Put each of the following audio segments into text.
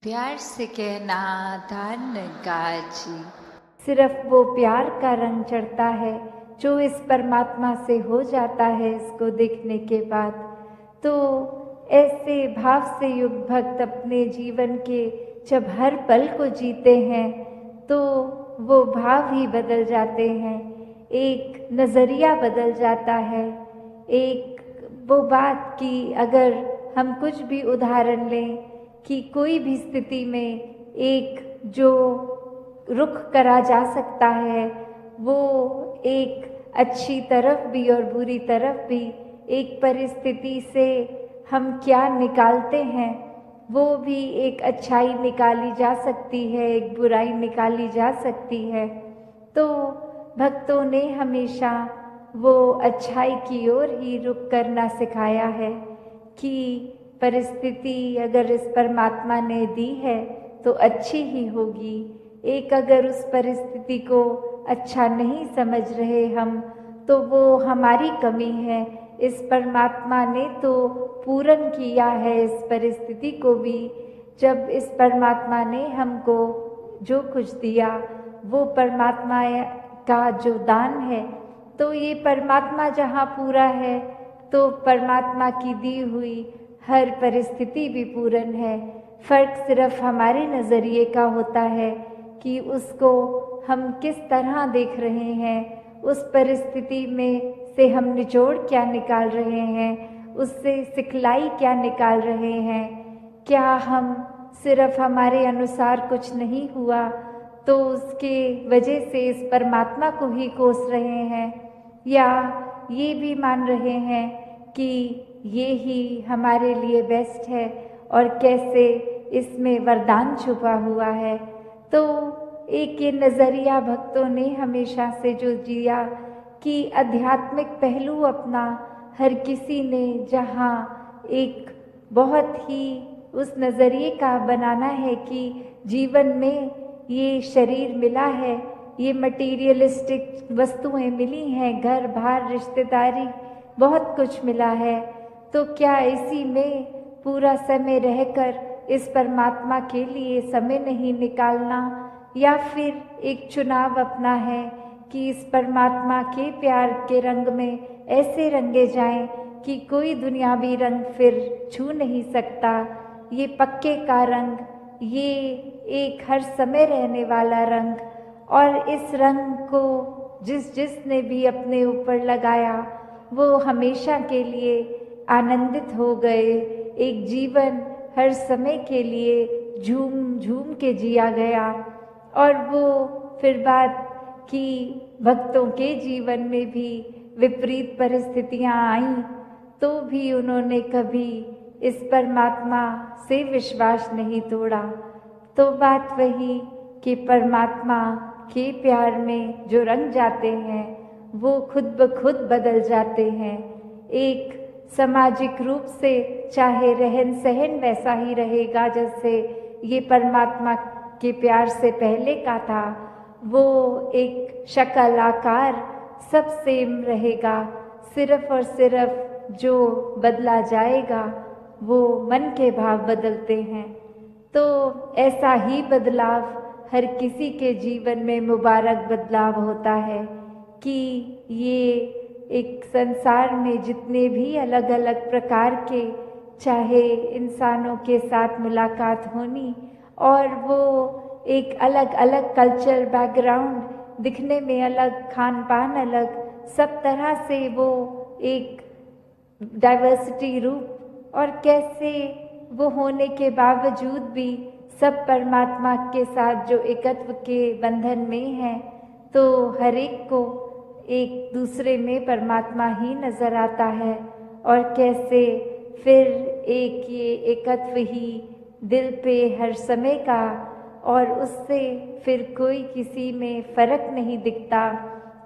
प्यार से कहना धन गाजी। सिर्फ वो प्यार का रंग चढ़ता है जो इस परमात्मा से हो जाता है इसको देखने के बाद। तो ऐसे भाव से युक्त भक्त अपने जीवन के जब हर पल को जीते हैं तो वो भाव ही बदल जाते हैं, एक नज़रिया बदल जाता है। एक वो बात कि अगर हम कुछ भी उदाहरण लें कि कोई भी स्थिति में एक जो रुख करा जा सकता है वो एक अच्छी तरफ भी और बुरी तरफ भी, एक परिस्थिति से हम क्या निकालते हैं वो भी एक अच्छाई निकाली जा सकती है, एक बुराई निकाली जा सकती है। तो भक्तों ने हमेशा वो अच्छाई की ओर ही रुख करना सिखाया है कि परिस्थिति अगर इस परमात्मा ने दी है तो अच्छी ही होगी। एक अगर उस परिस्थिति को अच्छा नहीं समझ रहे हम तो वो हमारी कमी है। इस परमात्मा ने तो पूर्ण किया है इस परिस्थिति को भी। जब इस परमात्मा ने हमको जो कुछ दिया वो परमात्मा का जो दान है, तो ये परमात्मा जहाँ पूरा है तो परमात्मा की दी हुई हर परिस्थिति भी पूर्ण है। फर्क सिर्फ हमारे नज़रिए का होता है कि उसको हम किस तरह देख रहे हैं, उस परिस्थिति में से हम निचोड़ क्या निकाल रहे हैं, उससे सिखलाई क्या निकाल रहे हैं। क्या हम सिर्फ हमारे अनुसार कुछ नहीं हुआ तो उसके वजह से इस परमात्मा को ही कोस रहे हैं, या ये भी मान रहे हैं कि ये ही हमारे लिए बेस्ट है और कैसे इसमें वरदान छुपा हुआ है। तो एक ये नज़रिया भक्तों ने हमेशा से जो जिया कि आध्यात्मिक पहलू अपना हर किसी ने जहाँ एक बहुत ही उस नज़रिए का बनाना है कि जीवन में ये शरीर मिला है, ये मटीरियलिस्टिक वस्तुएं मिली हैं, घर बार रिश्तेदारी बहुत कुछ मिला है, तो क्या इसी में पूरा समय रहकर इस परमात्मा के लिए समय नहीं निकालना, या फिर एक चुनाव अपना है कि इस परमात्मा के प्यार के रंग में ऐसे रंगे जाएं कि कोई दुनियावी रंग फिर छू नहीं सकता। ये पक्के का रंग, ये एक हर समय रहने वाला रंग, और इस रंग को जिसने भी अपने ऊपर लगाया वो हमेशा के लिए आनंदित हो गए। एक जीवन हर समय के लिए झूम झूम के जिया गया। और वो फिर बात कि भक्तों के जीवन में भी विपरीत परिस्थितियां आईं तो भी उन्होंने कभी इस परमात्मा से विश्वास नहीं तोड़ा। तो बात वही कि परमात्मा के प्यार में जो रंग जाते हैं वो खुद ब खुद बदल जाते हैं। एक सामाजिक रूप से चाहे रहन सहन वैसा ही रहेगा जैसे ये परमात्मा के प्यार से पहले का था, वो एक शक्ल आकार सब सेम रहेगा। सिर्फ और सिर्फ जो बदला जाएगा वो मन के भाव बदलते हैं। तो ऐसा ही बदलाव हर किसी के जीवन में मुबारक बदलाव होता है कि ये एक संसार में जितने भी अलग अलग प्रकार के चाहे इंसानों के साथ मुलाकात होनी, और वो एक अलग अलग कल्चर बैकग्राउंड, दिखने में अलग, खान पान अलग, सब तरह से वो एक डाइवर्सिटी रूप, और कैसे वो होने के बावजूद भी सब परमात्मा के साथ जो एकत्व के बंधन में हैं, तो हर एक को एक दूसरे में परमात्मा ही नज़र आता है। और कैसे फिर एक ये एकत्व ही दिल पे हर समय का, और उससे फिर कोई किसी में फ़र्क नहीं दिखता,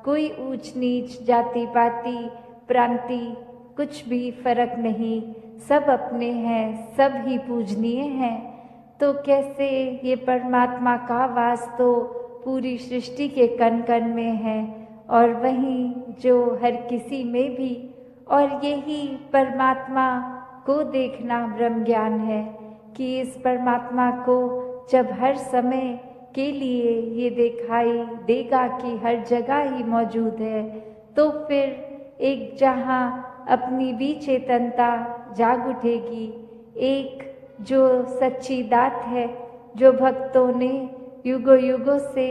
कोई ऊंच नीच जाति पाति प्रांति कुछ भी फ़र्क नहीं, सब अपने हैं, सब ही पूजनीय हैं। तो कैसे ये परमात्मा का वास तो पूरी सृष्टि के कण कण में है, और वहीं जो हर किसी में भी, और यही परमात्मा को देखना ब्रह्म ज्ञान है कि इस परमात्मा को जब हर समय के लिए ये दिखाई देगा कि हर जगह ही मौजूद है, तो फिर एक जहाँ अपनी भी चेतनता जाग उठेगी। एक जो सच्ची दात है, जो भक्तों ने युगों युगों से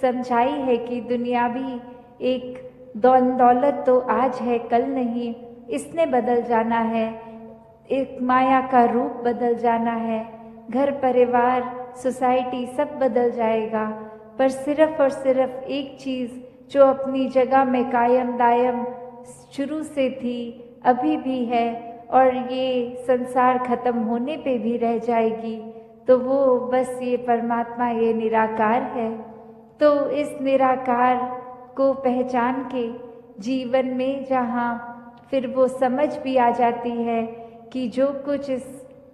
समझाई है कि दुनियावी एक दौलत तो आज है कल नहीं, इसने बदल जाना है, एक माया का रूप बदल जाना है, घर परिवार सोसाइटी सब बदल जाएगा, पर सिर्फ और सिर्फ एक चीज़ जो अपनी जगह में कायम दायम शुरू से थी, अभी भी है और ये संसार खत्म होने पे भी रह जाएगी, तो वो बस ये परमात्मा, ये निराकार है। तो इस निराकार को पहचान के जीवन में जहाँ फिर वो समझ भी आ जाती है कि जो कुछ इस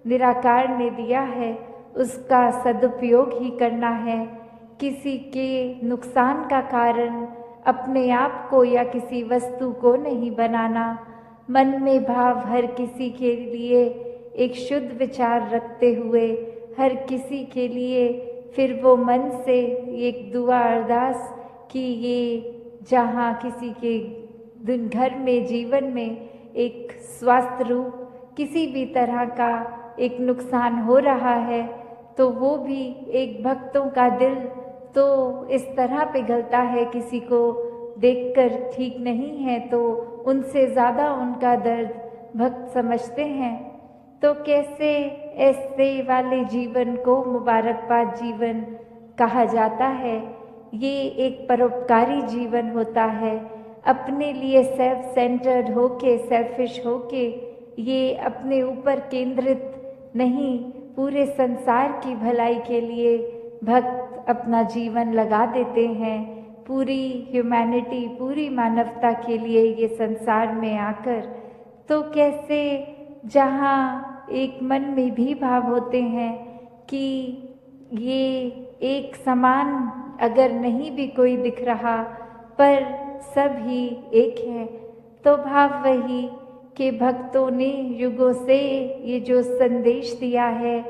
निराकार ने दिया है उसका सदुपयोग ही करना है, किसी के नुकसान का कारण अपने आप को या किसी वस्तु को नहीं बनाना। मन में भाव हर किसी के लिए एक शुद्ध विचार रखते हुए हर किसी के लिए फिर वो मन से एक दुआ अरदास कि ये जहाँ किसी के दिन घर में जीवन में एक स्वास्थ्य रूप किसी भी तरह का एक नुकसान हो रहा है, तो वो भी एक भक्तों का दिल तो इस तरह पिघलता है, किसी को देखकर ठीक नहीं है तो उनसे ज़्यादा उनका दर्द भक्त समझते हैं। तो कैसे ऐसे वाले जीवन को मुबारकबाद जीवन कहा जाता है। ये एक परोपकारी जीवन होता है, अपने लिए सेल्फ सेंटर्ड होके, सेल्फिश होके, ये अपने ऊपर केंद्रित नहीं, पूरे संसार की भलाई के लिए भक्त अपना जीवन लगा देते हैं, पूरी ह्यूमैनिटी, पूरी मानवता के लिए ये संसार में आकर। तो कैसे जहाँ एक मन में भी भाव होते हैं कि ये एक समान अगर नहीं भी कोई दिख रहा पर सब ही एक है, तो भाव वही कि भक्तों ने युगों से ये जो संदेश दिया है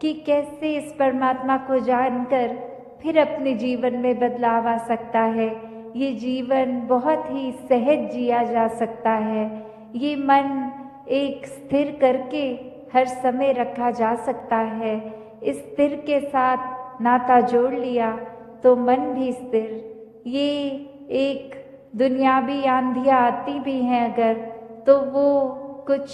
कि कैसे इस परमात्मा को जानकर फिर अपने जीवन में बदलाव आ सकता है, ये जीवन बहुत ही सहज जिया जा सकता है, ये मन एक स्थिर करके हर समय रखा जा सकता है। इस स्थिर के साथ नाता जोड़ लिया तो मन भी स्थिर। ये एक दुनियावी आंधियाँ आती भी हैं अगर, तो वो कुछ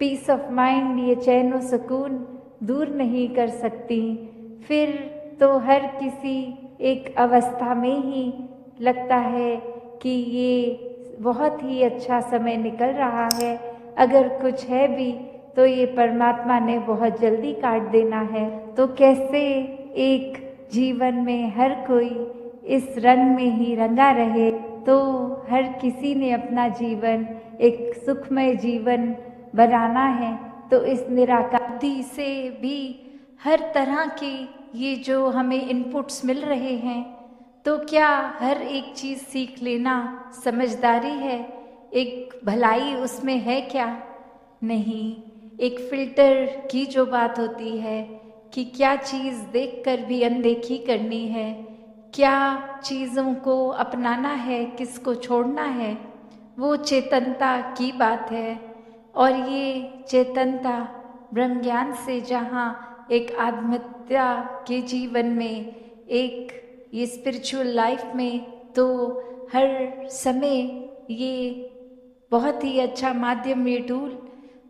पीस ऑफ माइंड, ये चैन और सुकून दूर नहीं कर सकती। फिर तो हर किसी एक अवस्था में ही लगता है कि ये बहुत ही अच्छा समय निकल रहा है, अगर कुछ है भी तो ये परमात्मा ने बहुत जल्दी काट देना है। तो कैसे एक जीवन में हर कोई इस रंग में ही रंगा रहे, तो हर किसी ने अपना जीवन एक सुखमय जीवन बनाना है। तो इस निराकारी से भी हर तरह के ये जो हमें इनपुट्स मिल रहे हैं, तो क्या हर एक चीज़ सीख लेना समझदारी है? एक भलाई उसमें है क्या? नहीं। एक फिल्टर की जो बात होती है कि क्या चीज़ देखकर भी अनदेखी करनी है, क्या चीज़ों को अपनाना है, किसको छोड़ना है, वो चेतनता की बात है। और ये चेतनता ब्रह्म ज्ञान से जहाँ एक आत्महत्या के जीवन में, एक ये स्पिरिचुअल लाइफ में, तो हर समय ये बहुत ही अच्छा माध्यम, ये टूल।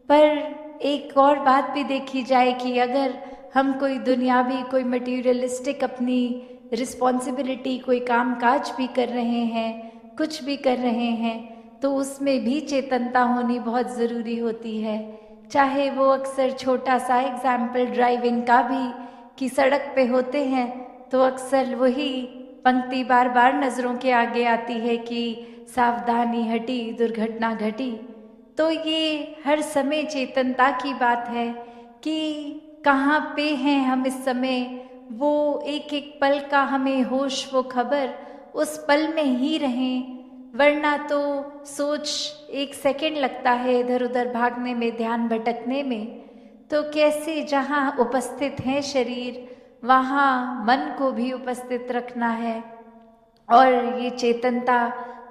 पर एक और बात भी देखी जाए कि अगर हम कोई दुनियावी, कोई मटीरियलिस्टिक अपनी रिस्पॉन्सिबिलिटी, कोई काम काज भी कर रहे हैं, कुछ भी कर रहे हैं, तो उसमें भी चेतनता होनी बहुत ज़रूरी होती है। चाहे वो अक्सर छोटा सा एग्जाम्पल ड्राइविंग का भी, कि सड़क पे होते हैं तो अक्सर वही पंक्ति बार बार नज़रों के आगे आती है कि सावधानी हटी दुर्घटना घटी। तो ये हर समय चेतनता की बात है कि कहाँ पे हैं हम इस समय, वो एक एक पल का हमें होश, वो खबर, उस पल में ही रहें, वरना तो सोच एक सेकंड लगता है इधर उधर भागने में, ध्यान भटकने में। तो कैसे जहाँ उपस्थित है शरीर वहाँ मन को भी उपस्थित रखना है और ये चेतनता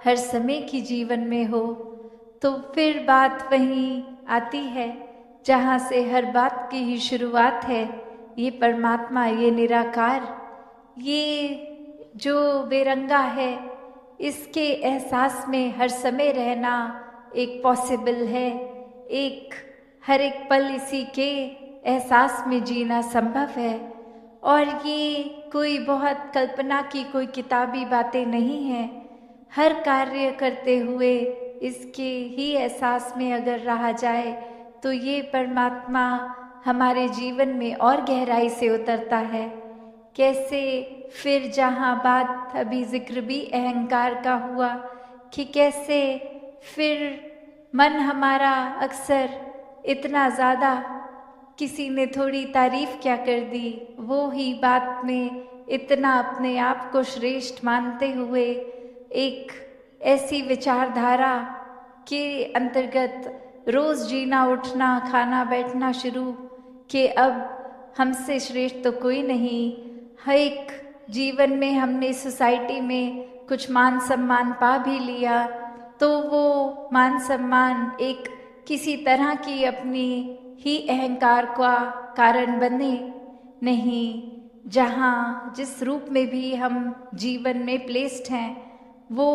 हर समय की जीवन में हो। तो फिर बात वहीं आती है जहाँ से हर बात की ही शुरुआत है। ये परमात्मा, ये निराकार, ये जो बेरंगा है, इसके एहसास में हर समय रहना एक पॉसिबल है। एक हर एक पल इसी के एहसास में जीना संभव है। और ये कोई बहुत कल्पना की कोई किताबी बातें नहीं हैं। हर कार्य करते हुए इसके ही एहसास में अगर रहा जाए तो ये परमात्मा हमारे जीवन में और गहराई से उतरता है। कैसे फिर जहाँ बात अभी जिक्र भी अहंकार का हुआ कि कैसे फिर मन हमारा अक्सर इतना ज़्यादा, किसी ने थोड़ी तारीफ क्या कर दी, वो ही बात में इतना अपने आप को श्रेष्ठ मानते हुए एक ऐसी विचारधारा के अंतर्गत रोज़ जीना उठना खाना बैठना शुरू कि अब हमसे श्रेष्ठ तो कोई नहीं। हर एक जीवन में हमने सोसाइटी में कुछ मान सम्मान पा भी लिया तो वो मान सम्मान एक किसी तरह की अपनी ही अहंकार का कारण बने नहीं। जहाँ जिस रूप में भी हम जीवन में प्लेस्ड हैं वो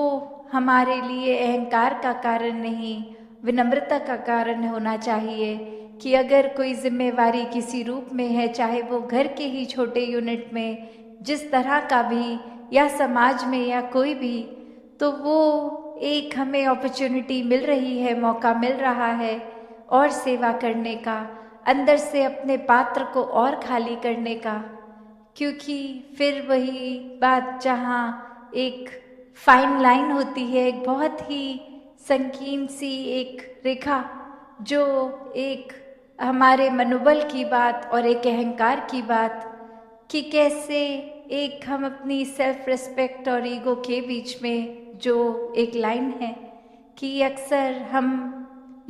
हमारे लिए अहंकार का कारण नहीं, विनम्रता का कारण होना चाहिए। कि अगर कोई जिम्मेवारी किसी रूप में है, चाहे वो घर के ही छोटे यूनिट में जिस तरह का भी, या समाज में या कोई भी, तो वो एक हमें अपॉर्चुनिटी मिल रही है, मौका मिल रहा है और सेवा करने का, अंदर से अपने पात्र को और खाली करने का। क्योंकि फिर वही बात जहाँ एक फाइन लाइन होती है, एक बहुत ही संकीर्ण सी एक रेखा, जो एक हमारे मनोबल की बात और एक अहंकार की बात, कि कैसे एक हम अपनी सेल्फ रिस्पेक्ट और ईगो के बीच में जो एक लाइन है कि अक्सर हम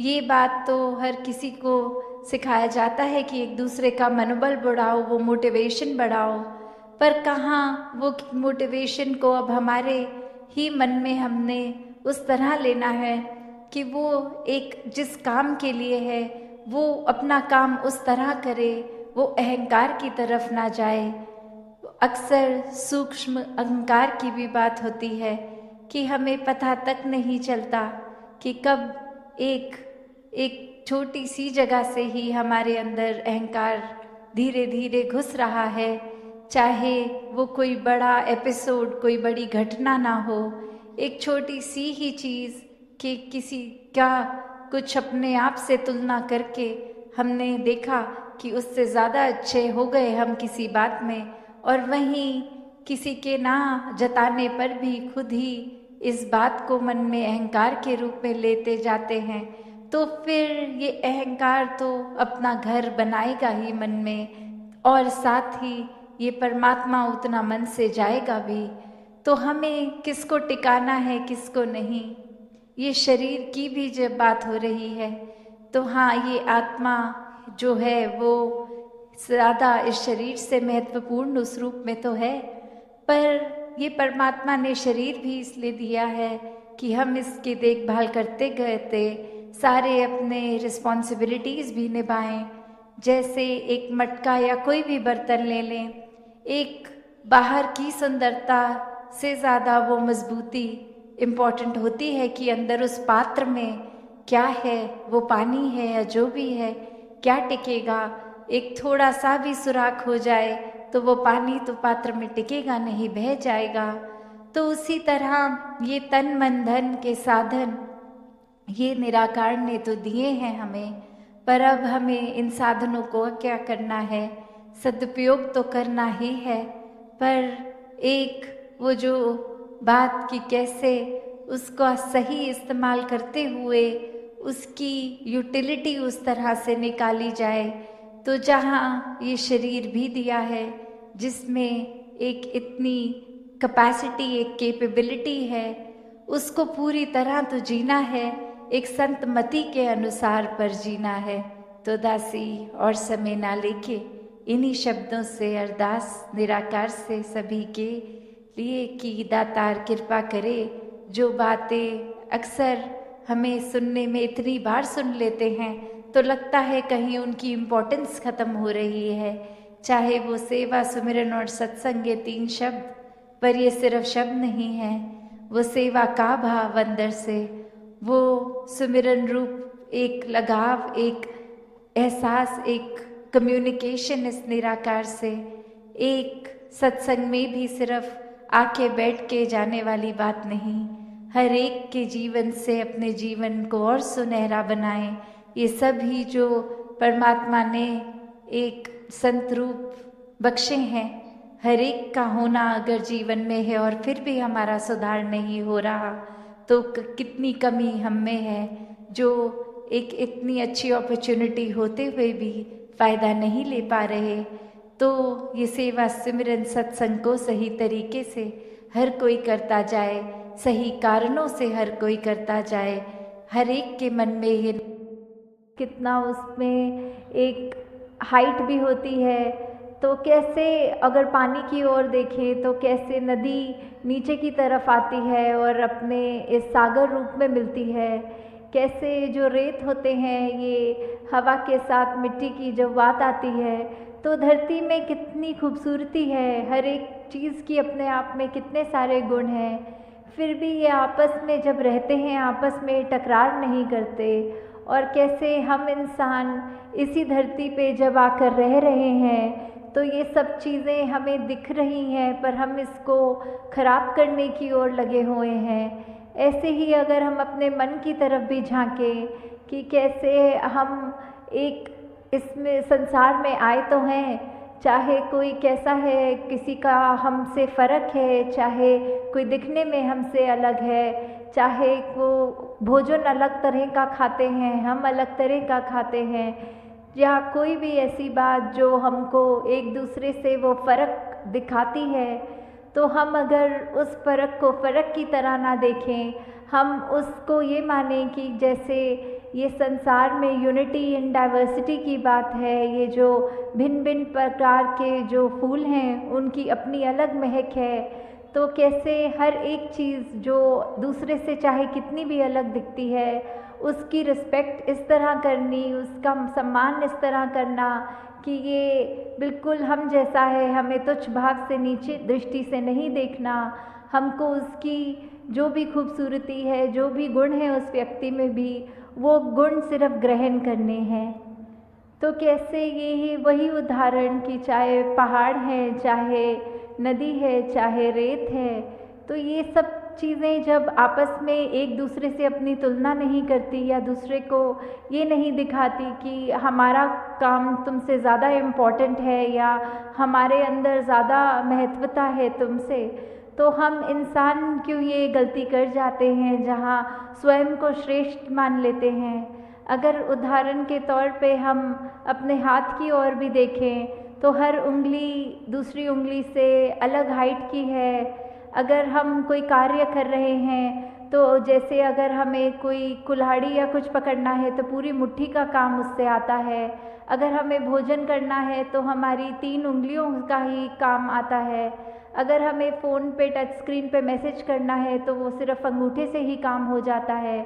ये बात तो हर किसी को सिखाया जाता है कि एक दूसरे का मनोबल बढ़ाओ, वो मोटिवेशन बढ़ाओ, पर कहाँ वो मोटिवेशन को अब हमारे ही मन में हमने उस तरह लेना है कि वो एक जिस काम के लिए है वो अपना काम उस तरह करे, वो अहंकार की तरफ ना जाए। अक्सर सूक्ष्म अहंकार की भी बात होती है कि हमें पता तक नहीं चलता कि कब एक छोटी सी जगह से ही हमारे अंदर अहंकार धीरे धीरे घुस रहा है। चाहे वो कोई बड़ा एपिसोड, कोई बड़ी घटना ना हो, एक छोटी सी ही चीज़ कि किसी का कुछ अपने आप से तुलना करके हमने देखा कि उससे ज़्यादा अच्छे हो गए हम किसी बात में, और वहीं किसी के ना जताने पर भी खुद ही इस बात को मन में अहंकार के रूप में लेते जाते हैं, तो फिर ये अहंकार तो अपना घर बनाएगा ही मन में, और साथ ही ये परमात्मा उतना मन से जाएगा भी। तो हमें किसको टिकाना है, किसको नहीं, ये शरीर की भी जब बात हो रही है तो हाँ, ये आत्मा जो है वो ज़्यादा इस शरीर से महत्वपूर्ण उस रूप में तो है, पर ये परमात्मा ने शरीर भी इसलिए दिया है कि हम इसकी देखभाल करते गए थे, सारे अपने रिस्पॉन्सिबिलिटीज़ भी निभाएं। जैसे एक मटका या कोई भी बर्तन ले लें, एक बाहर की सुंदरता से ज़्यादा वो मजबूती इम्पॉर्टेंट होती है कि अंदर उस पात्र में क्या है, वो पानी है या जो भी है, क्या टिकेगा। एक थोड़ा सा भी सुराख हो जाए तो वो पानी तो पात्र में टिकेगा नहीं, बह जाएगा। तो उसी तरह ये तन मन धन के साधन ये निराकार ने तो दिए हैं हमें, पर अब हमें इन साधनों को क्या करना है, सदुपयोग तो करना ही है, पर एक वो जो बात कि कैसे उसका सही इस्तेमाल करते हुए उसकी यूटिलिटी उस तरह से निकाली जाए। तो जहाँ ये शरीर भी दिया है जिसमें एक इतनी कैपेसिटी, एक कैपेबिलिटी है, उसको पूरी तरह तो जीना है, एक संत मति के अनुसार पर जीना है। तो दासी और समय ना लेके इन्हीं शब्दों से अरदास निराकार से सभी के लिए कि दातार कृपा करे। जो बातें अक्सर हमें सुनने में इतनी बार सुन लेते हैं तो लगता है कहीं उनकी इम्पोर्टेंस खत्म हो रही है। चाहे वो सेवा, सुमिरन और सत्संग ये 3 शब्द, पर ये सिर्फ शब्द नहीं है, वो सेवा का भाव अंदर से, वो सुमिरन रूप एक लगाव, एक एहसास, एक कम्युनिकेशन इस निराकार से। एक सत्संग में भी सिर्फ आके बैठ के जाने वाली बात नहीं, हर एक के जीवन से अपने जीवन को और सुनहरा बनाएं। ये सभी जो परमात्मा ने एक संत रूप बख्शे हैं, हर एक का होना अगर जीवन में है और फिर भी हमारा सुधार नहीं हो रहा तो कितनी कमी हम में है, जो एक इतनी अच्छी अपॉर्चुनिटी होते हुए भी फ़ायदा नहीं ले पा रहे। तो ये सेवा, सिमरन, सत्संग को सही तरीके से हर कोई करता जाए, सही कारणों से हर कोई करता जाए, हर एक के मन में ये कितना उसमें एक हाइट भी होती है। तो कैसे अगर पानी की ओर देखें तो कैसे नदी नीचे की तरफ आती है और अपने इस सागर रूप में मिलती है, कैसे जो रेत होते हैं ये हवा के साथ मिट्टी की जब बात आती है तो धरती में कितनी खूबसूरती है, हर एक चीज़ की अपने आप में कितने सारे गुण हैं, फिर भी ये आपस में जब रहते हैं आपस में टकरार नहीं करते। और कैसे हम इंसान इसी धरती पे जब आकर रह रहे हैं तो ये सब चीज़ें हमें दिख रही हैं पर हम इसको खराब करने की ओर लगे हुए हैं। ऐसे ही अगर हम अपने मन की तरफ भी झांकें कि कैसे हम एक इसमें संसार में आए तो हैं, चाहे कोई कैसा है, किसी का हमसे फ़र्क है, चाहे कोई दिखने में हमसे अलग है, चाहे वो भोजन अलग तरह का खाते हैं, हम अलग तरह का खाते हैं, या कोई भी ऐसी बात जो हमको एक दूसरे से वो फ़र्क दिखाती है, तो हम अगर उस फ़र्क को फ़र्क की तरह ना देखें, हम उसको ये माने कि जैसे ये संसार में यूनिटी इन डाइवर्सिटी की बात है, ये जो भिन्न भिन्न प्रकार के जो फूल हैं उनकी अपनी अलग महक है, तो कैसे हर एक चीज़ जो दूसरे से चाहे कितनी भी अलग दिखती है उसकी रिस्पेक्ट इस तरह करनी, उसका सम्मान इस तरह करना कि ये बिल्कुल हम जैसा है, हमें तुच्छ भाव से नीचे दृष्टि से नहीं देखना, हमको उसकी जो भी खूबसूरती है, जो भी गुण है उस व्यक्ति में भी वो गुण सिर्फ ग्रहण करने हैं। तो कैसे ये ही वही उदाहरण कि चाहे पहाड़ है, चाहे नदी है, चाहे रेत है, तो ये सब चीज़ें जब आपस में एक दूसरे से अपनी तुलना नहीं करती या दूसरे को ये नहीं दिखाती कि हमारा काम तुमसे ज़्यादा इम्पॉर्टेंट है या हमारे अंदर ज़्यादा महत्वता है तुमसे, तो हम इंसान क्यों ये गलती कर जाते हैं जहाँ स्वयं को श्रेष्ठ मान लेते हैं। अगर उदाहरण के तौर पे हम अपने हाथ की ओर भी देखें तो हर उंगली दूसरी उंगली से अलग हाइट की है। अगर हम कोई कार्य कर रहे हैं तो जैसे अगर हमें कोई कुल्हाड़ी या कुछ पकड़ना है तो पूरी मुट्ठी का काम उससे आता है, अगर हमें भोजन करना है तो हमारी 3 उंगलियों का ही काम आता है, अगर हमें फ़ोन पे टच स्क्रीन पे मैसेज करना है तो वो सिर्फ अंगूठे से ही काम हो जाता है।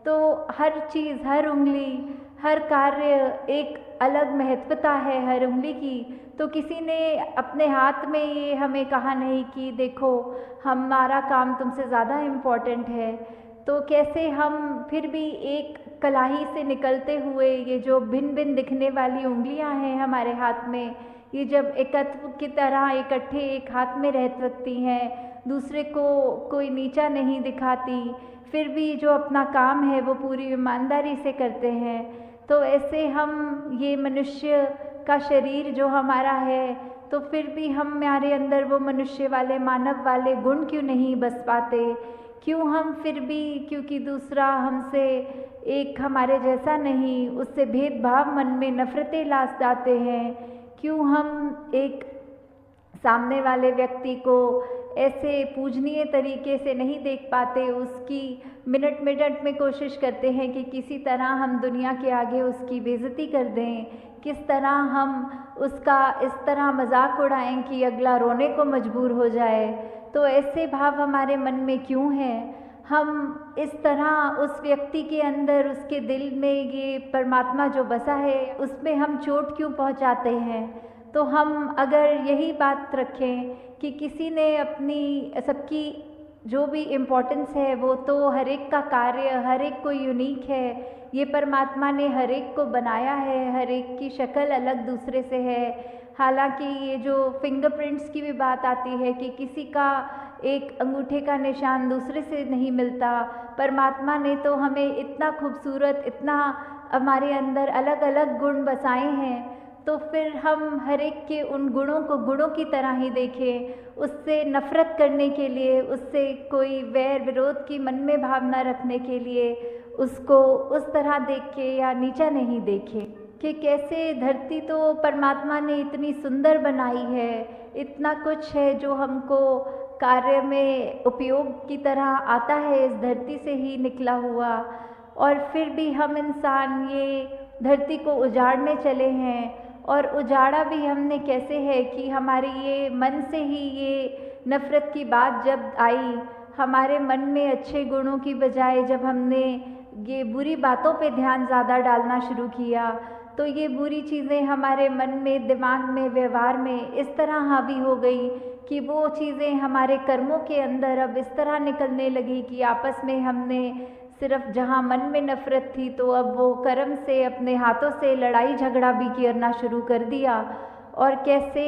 तो हर चीज़, हर उंगली, हर कार्य एक अलग महत्वता है हर उंगली की। तो किसी ने अपने हाथ में ये हमें कहा नहीं कि देखो हमारा काम तुमसे ज़्यादा इम्पॉर्टेंट है। तो कैसे हम फिर भी एक कलाई से निकलते हुए ये जो भिन्न भिन्न दिखने वाली उंगलियां हैं हमारे हाथ में, ये जब एकत्व की तरह इकट्ठे एक हाथ में रह सकती हैं, दूसरे को कोई नीचा नहीं दिखाती, फिर भी जो अपना काम है वो पूरी ईमानदारी से करते हैं, तो ऐसे हम ये मनुष्य का शरीर जो हमारा है तो फिर भी हमारे अंदर वो मनुष्य वाले, मानव वाले गुण क्यों नहीं बस पाते? क्यों हम फिर भी, क्योंकि दूसरा हमसे एक हमारे जैसा नहीं, उससे भेदभाव मन में नफरतें लाद जाते हैं? क्यों हम एक सामने वाले व्यक्ति को ऐसे पूजनीय तरीके से नहीं देख पाते, उसकी मिनट मिनट में कोशिश करते हैं कि किसी तरह हम दुनिया के आगे उसकी बेइज्जती कर दें, किस तरह हम उसका इस तरह मजाक उड़ाएं कि अगला रोने को मजबूर हो जाए। तो ऐसे भाव हमारे मन में क्यों हैं? हम इस तरह उस व्यक्ति के अंदर, उसके दिल में ये परमात्मा जो बसा है उसमें हम चोट क्यों पहुंचाते हैं? तो हम अगर यही बात रखें कि किसी ने अपनी सबकी जो भी इम्पोर्टेंस है वो तो हर एक का कार्य, हर एक को यूनिक है, ये परमात्मा ने हर एक को बनाया है, हर एक की शक्ल अलग दूसरे से है। हालांकि ये जो फिंगरप्रिंट्स की भी बात आती है कि किसी का एक अंगूठे का निशान दूसरे से नहीं मिलता, परमात्मा ने तो हमें इतना खूबसूरत, इतना हमारे अंदर अलग अलग गुण बसाए हैं, तो फिर हम हर एक के उन गुणों को गुणों की तरह ही देखें, उससे नफ़रत करने के लिए, उससे कोई वैर विरोध की मन में भावना रखने के लिए उसको उस तरह देख के या नीचा नहीं देखें। कि कैसे धरती तो परमात्मा ने इतनी सुंदर बनाई है, इतना कुछ है जो हमको कार्य में उपयोग की तरह आता है, इस धरती से ही निकला हुआ, और फिर भी हम इंसान ये धरती को उजाड़ने चले हैं। और उजाड़ा भी हमने कैसे है कि हमारे ये मन से ही ये नफ़रत की बात जब आई, हमारे मन में अच्छे गुणों की बजाय जब हमने ये बुरी बातों पे ध्यान ज़्यादा डालना शुरू किया, तो ये बुरी चीज़ें हमारे मन में, दिमाग में, व्यवहार में इस तरह हावी हो गई कि वो चीज़ें हमारे कर्मों के अंदर अब इस तरह निकलने लगी कि आपस में हमने सिर्फ जहाँ मन में नफ़रत थी तो अब वो कर्म से, अपने हाथों से लड़ाई झगड़ा भी करना शुरू कर दिया। और कैसे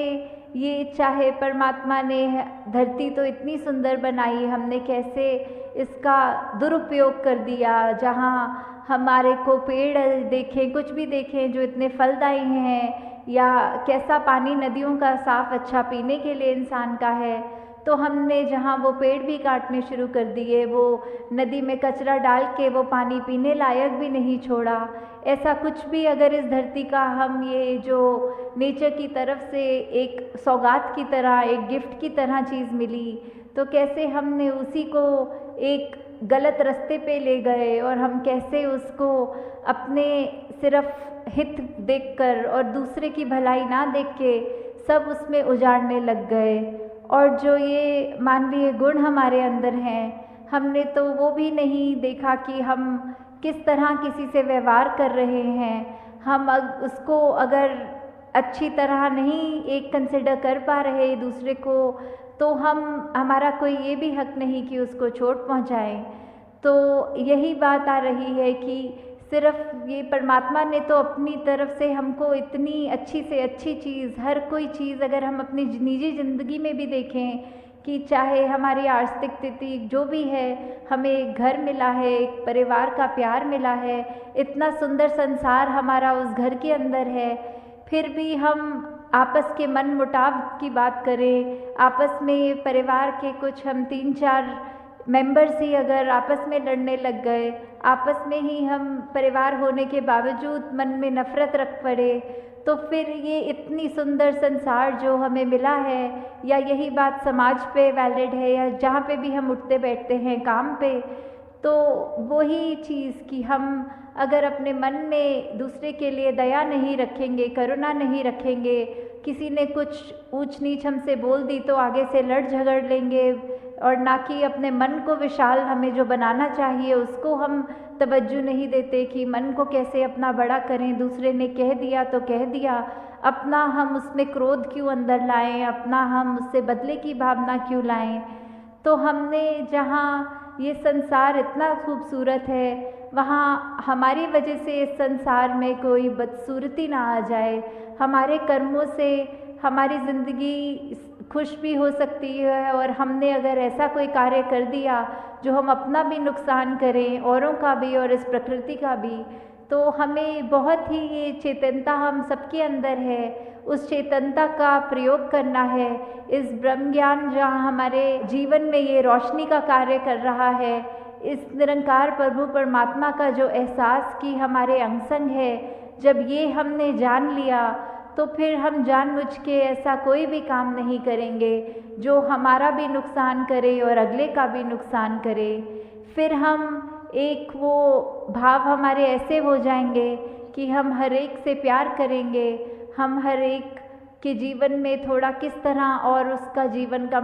ये चाहे परमात्मा ने धरती तो इतनी सुंदर बनाई, हमने कैसे इसका दुरुपयोग कर दिया, जहाँ हमारे को पेड़ देखें, कुछ भी देखें जो इतने फलदायी हैं, या कैसा पानी नदियों का साफ़ अच्छा पीने के लिए इंसान का है, तो हमने जहाँ वो पेड़ भी काटने शुरू कर दिए, वो नदी में कचरा डाल के वो पानी पीने लायक भी नहीं छोड़ा। ऐसा कुछ भी अगर इस धरती का हम ये जो नेचर की तरफ से एक सौगात की तरह, एक गिफ्ट की तरह चीज़ मिली, तो कैसे हमने उसी को एक गलत रास्ते पे ले गए और हम कैसे उसको अपने सिर्फ हित देखकर और दूसरे की भलाई ना देख के सब उसमें उजाड़ने लग गए। और जो ये मानवीय गुण हमारे अंदर हैं, हमने तो वो भी नहीं देखा कि हम किस तरह किसी से व्यवहार कर रहे हैं। हम उसको अगर अच्छी तरह नहीं एक कंसिडर कर पा रहे दूसरे को, तो हमारा कोई ये भी हक नहीं कि उसको चोट पहुंचाएं। तो यही बात आ रही है कि सिर्फ ये परमात्मा ने तो अपनी तरफ से हमको इतनी अच्छी से अच्छी चीज़, हर कोई चीज़ अगर हम अपनी निजी ज़िंदगी में भी देखें कि चाहे हमारी आर्थिक स्थिति जो भी है, हमें एक घर मिला है, एक परिवार का प्यार मिला है, इतना सुंदर संसार हमारा उस घर के अंदर है, फिर भी हम आपस के मन मुटाव की बात करें, आपस में परिवार के कुछ हम 3-4 मेंबर्स ही अगर आपस में लड़ने लग गए, आपस में ही हम परिवार होने के बावजूद मन में नफ़रत रख पड़े, तो फिर ये इतनी सुंदर संसार जो हमें मिला है, या यही बात समाज पे वैलिड है, या जहाँ पे भी हम उठते बैठते हैं काम पे, तो वही चीज़ कि हम अगर अपने मन में दूसरे के लिए दया नहीं रखेंगे, करुणा नहीं रखेंगे, किसी ने कुछ ऊंच नीच हमसे बोल दी तो आगे से लड़ झगड़ लेंगे, और ना कि अपने मन को विशाल हमें जो बनाना चाहिए उसको हम तवज्जो नहीं देते कि मन को कैसे अपना बड़ा करें, दूसरे ने कह दिया तो कह दिया, अपना हम उसमें क्रोध क्यों अंदर लाएं, अपना हम उससे बदले की भावना क्यों लाएं। तो हमने जहाँ ये संसार इतना खूबसूरत है, वहाँ हमारी वजह से इस संसार में कोई बदसूरती ना आ जाए, हमारे कर्मों से हमारी ज़िंदगी खुश भी हो सकती है, और हमने अगर ऐसा कोई कार्य कर दिया जो हम अपना भी नुकसान करें, औरों का भी और इस प्रकृति का भी, तो हमें बहुत ही ये चेतनता हम सबके अंदर है, उस चेतनता का प्रयोग करना है। इस ब्रह्म ज्ञान जहाँ हमारे जीवन में ये रोशनी का कार्य कर रहा है, इस निरंकार प्रभु परमात्मा का जो एहसास कि हमारे अंग संग है, जब ये हमने जान लिया तो फिर हम जानबूझ के ऐसा कोई भी काम नहीं करेंगे जो हमारा भी नुकसान करे और अगले का भी नुकसान करे। फिर हम एक वो भाव हमारे ऐसे हो जाएंगे कि हम हर एक से प्यार करेंगे, हम हर एक के जीवन में थोड़ा किस तरह और उसका जीवन का